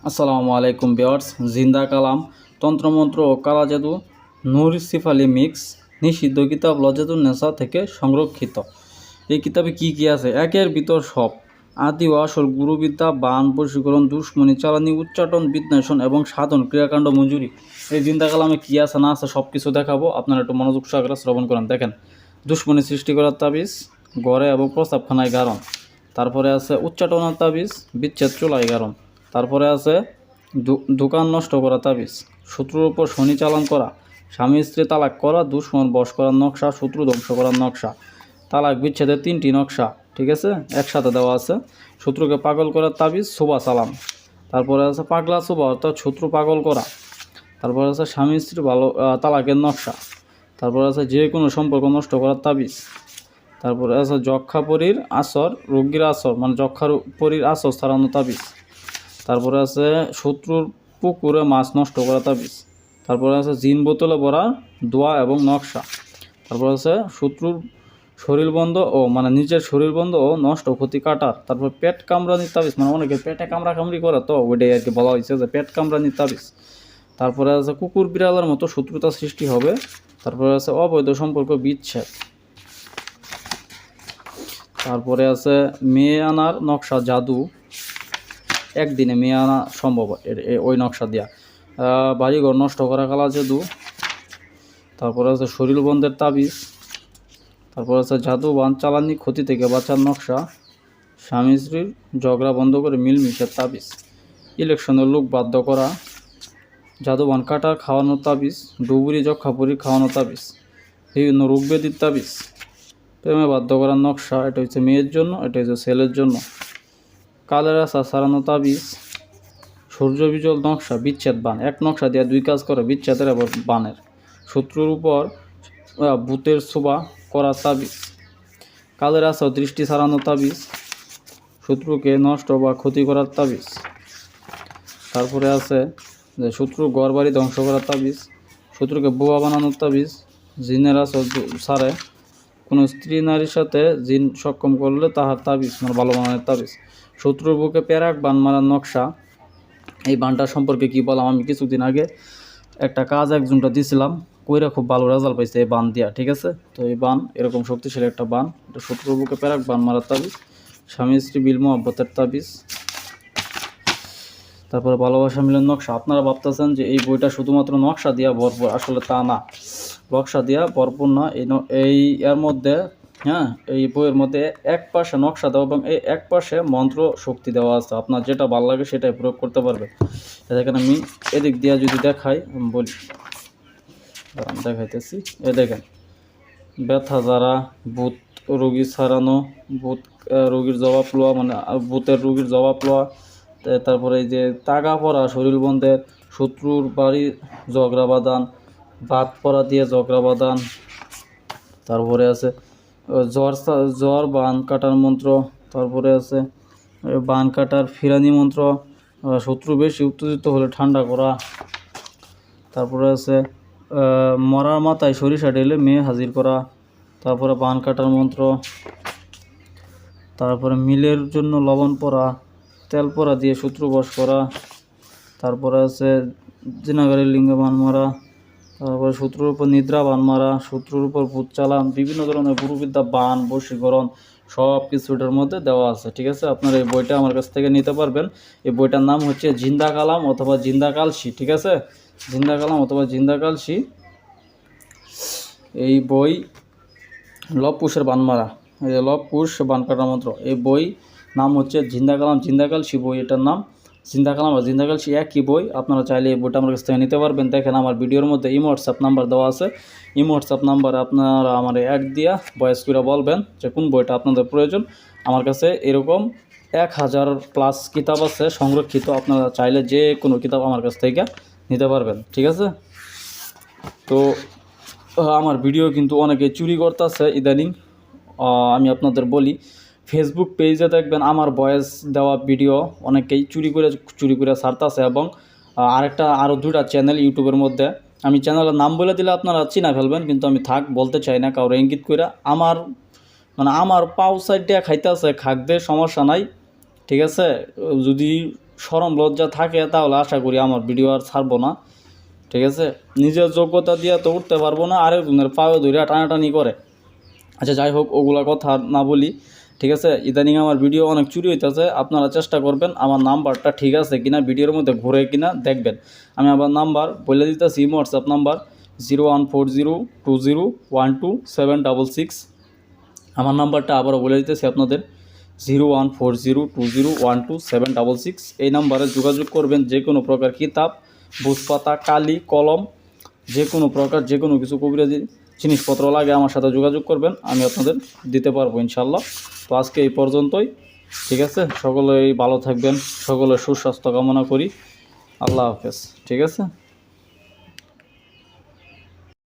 আসসালামু আলাইকুম ভিউয়ার্স। জিন্দা কালাম, তন্ত্রমন্ত্র ও কালা জাদু, নূর সিফালি মিক্স, নিষিদ্ধ কিতাব লজ্জাতুন্নেসা থেকে সংরক্ষিত। এই কিতাবে কি কি আছে? একের ভিতর সব, আদি ও আসল গুরুবিদ্যা, বান, বশীকরণ, দুশ্মনী, চালানি, উচ্চাটন, বিদ্বেষণ এবং সাধন ক্রিয়াকাণ্ড মঞ্জুরি। এই জিন্দা কালামে কী আছে না আছে সব কিছু দেখাবো, আপনারা একটু মনোযোগ সহকারে শ্রবণ করেন। দেখেন, দুশ্মনী সৃষ্টি করার তাবিজ, গড়ে এবং প্রস্তাবখানায় গারণ। তারপরে আছে উচ্চাটনার তাবিজ, বিচ্ছেদ চুলায় গারণ। তারপরে আছে দোকান নষ্ট করা তাবিজ, শত্রুর উপর শনি চালান করা, স্বামী স্ত্রী তালাক করা, দুশ্মন বশ করার নকশা, শত্রু ধ্বংস করার নকশা, তালাক বিচ্ছেদের 3টি নকশা, ঠিক আছে, একসাথে দেওয়া আছে। শত্রুকে পাগল করার তাবিজ, সুবা সালাম। তারপরে আছে পাগলা সুবা, অর্থাৎ শত্রু পাগল করা। তারপরে আছে স্বামী স্ত্রী ভালো তালাকের নকশা। তারপরে আছে যে কোনো সম্পর্ক নষ্ট করার তাবিজ। তারপরে আছে যক্ষা পরীর আসর, রোগীর আসর মানে যক্ষার পরীর আসর ছাড়ানো তাবিজ। তারপরে আছে শত্রুর পুকুরে মাছ নষ্ট করা তাবিজ। তারপরে আছে জিন বোতলে ভরা দোয়া এবং নকশা। তারপর আছে শত্রুর শরীর বন্ধ ও মানে নিজের শরীর বন্ধ ও নষ্ট ক্ষতি কাটার। তারপর পেট কামড়ানির তাবিজ, মানে অনেকে পেটে কামড়াকামড়ি করে, তো ওইটাই আর কি বলা হয়েছে যে পেট কামড়ানির তাবিজ। তারপরে আছে কুকুর বিড়ালের মতো শত্রুতা সৃষ্টি হবে। তারপরে আছে অবৈধ সম্পর্ক বিচ্ছেদ। তারপরে আছে মেয়ে আনার নকশা জাদু, একদিনে মেয়ে আনা সম্ভব ওই নকশা দিয়া। বাড়িঘর নষ্ট করা কালা জাদু। তারপরে আছে শরীর বন্ধের তাবিজ। তারপর আছে জাদু বান চালানি ক্ষতি থেকে বাঁচার নকশা, স্বামী স্ত্রীর ঝগড়া বন্ধ করে মিলমিশের তাবিজ, ইলেকশনের লোক বাধ্য করা, জাদুবান কাটার খাওয়ানোর তাবিজ, ডুবুরি যক্ষাপুরি খাওয়ানোর তাবিজ, বিভিন্ন রোগব্যাধির তাবিজ, প্রেমে বাধ্য করার নকশা। এটা হচ্ছে মেয়ের জন্য, এটা হচ্ছে ছেলের জন্য। কালের আশা সারানো তাবিজ, সূর্য বিজল নকশা, বিচ্ছেদ বান। এক নকশা দিয়ে 2 কাজ করে, বিচ্ছেদের এবং বানের। শত্রুর উপর ভূতের ছোবা করা তাবিজ, কালের আশা দৃষ্টি সারানো তাবিজ, শত্রুকে নষ্ট বা ক্ষতি করার তাবিজ। তারপরে আছে যে শত্রুর ঘর বাড়ি ধ্বংস করার তাবিজ, শত্রুকে বোয়া বানানোর তাবিজ, জিনের আসর সারে, কোনো স্ত্রী নারীর সাথে জিন সক্ষম করলে তাহার তাবিজ মানে ভালো বানানোর তাবিজ, শত্রুর বুকে প্যারাক বান মারার নকশা। এই বানটা সম্পর্কে কি বললাম, আমি কিছুদিন আগে একটা কাজ একজনটা দিছিলাম, কইরা খুব ভালো রেজাল্ট পাইছে এই বান দিয়া, ঠিক আছে। তো এই বান এরকম শক্তিশালী একটা বান, এটা শত্রুর বুকে প্যারাক বান মারার তাবিজ, স্বামী স্ত্রী বিল মোহাব্বতের তাবিজ। তারপরে ভালোবাসা মিলন নকশা। আপনারা ভাবতেছেন যে এই বইটা শুধুমাত্র নকশা দিয়া ভরপুর, আসলে তা না, নকশা দিয়া ভরপুর না। এই এর মধ্যে এই বইয়ের মধ্যে এক পাশে নকশা দেওয়া এবং এই এক পাশে মন্ত্র শক্তি দেওয়া আছে, আপনার যেটা ভালো লাগে সেটাই প্রয়োগ করতে পারবে। দেখেন আমি এদিক দিয়া যদি দেখাই, বলি দেখাইতেছি। দেখেন, ব্যথা যারা, ভূত রোগী ছাড়ানো, ভূত রোগীর জবাব লওয়া, মানে ভূতের রোগীর জবাব লওয়া। তারপরে এই যে তাগা পড়া শরীর বন্ধের, শত্রুর বাড়ি ঝগড়া বাঁধান, বাত পড়া দিয়ে ঝগড়া বাঁধান। তারপরে আছে জ্বর বান কাটার মন্ত্র। তারপরে আছে বান কাটার ফিরানি মন্ত্র, শত্রু বেশি উত্তেজিত হলে ঠান্ডা করা। তারপরে আছে মরার মাথায় সরিষা ঢেলে মেয়ে হাজির করা। তারপরে বান কাটার মন্ত্র। তারপরে মিলের জন্য লবণ পরা, তেল পরা দিয়ে শত্রু বশ করা। তারপরে আছে জিনাগারের লিঙ্গে বান মারা। তারপরে শত্রুর উপর নিদ্রা বান মারা, শত্রুর উপর ভূত চালান, বিভিন্ন ধরনের গুরুবিদ্যা, বান, বশীকরণ সব কিছু এটার মধ্যে দেওয়া আছে, ঠিক আছে। আপনারা এই বইটা আমার কাছ থেকে নিতে পারবেন। এই বইটার নাম হচ্ছে জিন্দা কালাম অথবা জিন্দা কালসি, ঠিক আছে, জিন্দা কালাম অথবা জিন্দা কালসি। এই বই লব কুশের বান মারা, এই যে লব কুশ বান কাটার মন্ত্র, এই বই নাম হচ্ছে জিন্দা কালাম জিন্দা কালসি বই, এটার নাম জিন্দা কালাম আর জিন্দা কালসি একই বই। আপনারা চাইলে এই বইটা আমার কাছ থেকে নিতে পারবেন। দেখেন আমার ভিডিওর মধ্যে ইমো হোয়াটসঅ্যাপ নাম্বার দেওয়া আছে, ইমো হোয়াটসঅ্যাপ নাম্বারে আপনারা আমার অ্যাড দিয়া ভয়েস করে বলবেন যে কোন বইটা আপনাদের প্রয়োজন। আমার কাছে এরকম 1000+ কিতাব আছে সংরক্ষিত, আপনারা চাইলে যে কোনো কিতাব আমার কাছ থেকে নিতে পারবেন, ঠিক আছে। তো আমার ভিডিও কিন্তু অনেকে চুরি করতেছে ইদানিং। আমি আপনাদের বলি, ফেসবুক পেজে দেখবেন আমার ভয়েস দেওয়া ভিডিও অনেকেই চুরি করে ছাড়তেছে, এবং আরও 2টা চ্যানেল ইউটিউবের মধ্যে, আমি চ্যানেলের নাম বলে দিলে আপনারা চিনা ফেলবেন, কিন্তু আমি বলতে চাই না কারো ইঙ্গিত করে। আমার পাও সাইড দিয়ে খাইতে আছে, খাকদের সমস্যা নাই, ঠিক আছে। যদি শরম লজ্জা থাকে তাহলে আশা করি আমার ভিডিও আর ছাড়বো না, ঠিক আছে। নিজের যোগ্যতা দিয়ে তো উঠতে পারবো না, আরেকজনের পায়ে ধরে টানাটানি করে। আচ্ছা যাই হোক, ওগুলা কথা না বলি, ঠিক আছে। ইদানিং আমার ভিডিও অনেক চুরি হইতেছে, আপনারা চেষ্টা করবেন আমার নাম্বারটা ঠিক আছে কিনা, ভিডিওর মধ্যে ঘুরে কিনা দেখবেন। আমি আবার নাম্বার বলে দিতেছি, হোয়াটসঅ্যাপ নাম্বার 0140201276। আমার নাম্বারটা আবারও বলে দিতেছি আপনাদের 0140201276। এই নাম্বারে যোগাযোগ করবেন। যে কোনো প্রকার কিতাব, বুঝপাতা, কালি, কলম, যে কোনো প্রকার যে কোনো কিছু কবিরাজি জিনিসপত্র লাগে আমার সাথে যোগাযোগ করবেন, আমি আপনাদের দিতে পারবো ইনশাল্লাহ। তো আজকে এই পর্যন্তই, ঠিক আছে। সকলেই ভালো থাকবেন, সকলের সুস্বাস্থ্য কামনা করি। আল্লাহ হাফেজ, ঠিক আছে।